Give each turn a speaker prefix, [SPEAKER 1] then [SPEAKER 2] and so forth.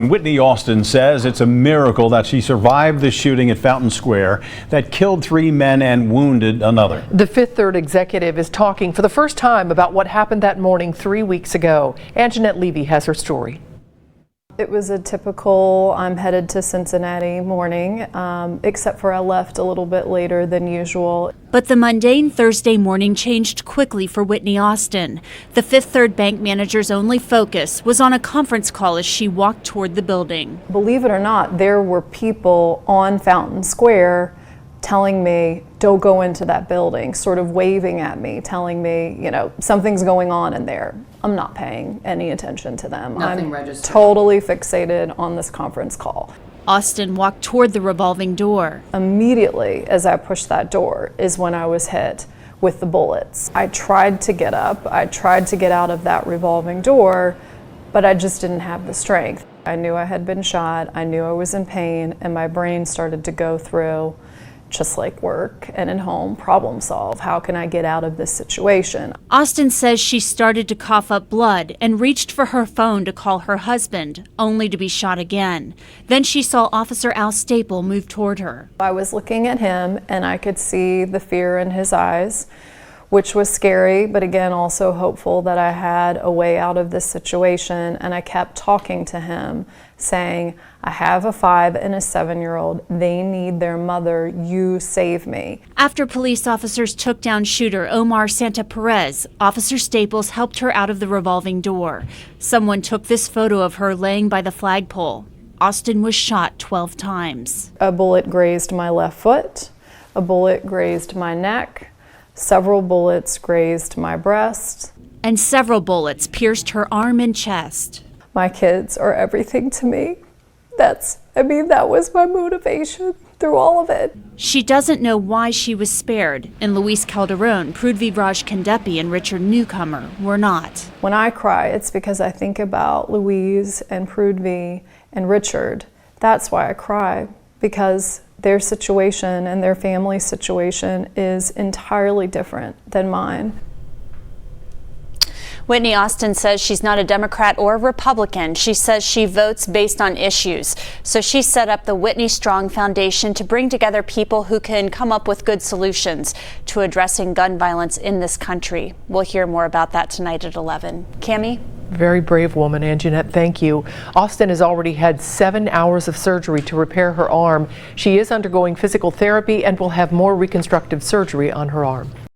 [SPEAKER 1] Whitney Austin says it's a miracle that she survived the shooting at Fountain Square that killed 3 men and wounded another.
[SPEAKER 2] The Fifth Third executive is talking for the first time about what happened that morning 3 weeks ago. Anjanette Levy has her story.
[SPEAKER 3] It was a typical I'm headed to Cincinnati morning, except for I left a little bit later than usual.
[SPEAKER 4] But the mundane Thursday morning changed quickly for Whitney Austin. The Fifth Third bank manager's only focus was on a conference call as she walked toward the building.
[SPEAKER 3] Believe it or not, there were people on Fountain Square telling me, don't go into that building, sort of waving at me, telling me, you know, something's going on in there. I'm not paying any attention to them.
[SPEAKER 5] Nothing
[SPEAKER 3] I'm
[SPEAKER 5] registered.
[SPEAKER 3] Totally fixated on this conference call.
[SPEAKER 4] Austin walked toward the revolving door.
[SPEAKER 3] Immediately as I pushed that door is when I was hit with the bullets. I tried to get up, I tried to get out of that revolving door, but I just didn't have the strength. I knew I had been shot, I knew I was in pain, and my brain started to go through, just like work and at home, problem solve. How can I get out of this situation?
[SPEAKER 4] Austin says she started to cough up blood and reached for her phone to call her husband, only to be shot again. Then she saw Officer Al Staple move toward her.
[SPEAKER 3] I was looking at him and I could see the fear in his eyes, which was scary, but again, also hopeful that I had a way out of this situation. And I kept talking to him, saying, I have a 5 and a 7-year-old. They need their mother. You save me.
[SPEAKER 4] After police officers took down shooter Omar Santa Perez, Officer Staples helped her out of the revolving door. Someone took this photo of her laying by the flagpole. Austin was shot 12 times.
[SPEAKER 3] A bullet grazed my left foot. A bullet grazed my neck. Several bullets grazed my breast.
[SPEAKER 4] And several bullets pierced her arm and chest.
[SPEAKER 3] My kids are everything to me. That was my motivation through all of it.
[SPEAKER 4] She doesn't know why she was spared, and Luis Calderon, Prudvi Raj Kandepi, and Richard Newcomer were not.
[SPEAKER 3] When I cry, it's because I think about Louise and Prudvi and Richard. That's why I cry, because their situation and their family situation is entirely different than mine.
[SPEAKER 6] Whitney Austin says she's not a Democrat or a Republican. She says she votes based on issues. So she set up the Whitney Strong Foundation to bring together people who can come up with good solutions to addressing gun violence in this country. We'll hear more about that tonight at 11. Cammie?
[SPEAKER 2] Very brave woman, Anjanette, thank you. Austin has already had 7 hours of surgery to repair her arm. She is undergoing physical therapy and will have more reconstructive surgery on her arm.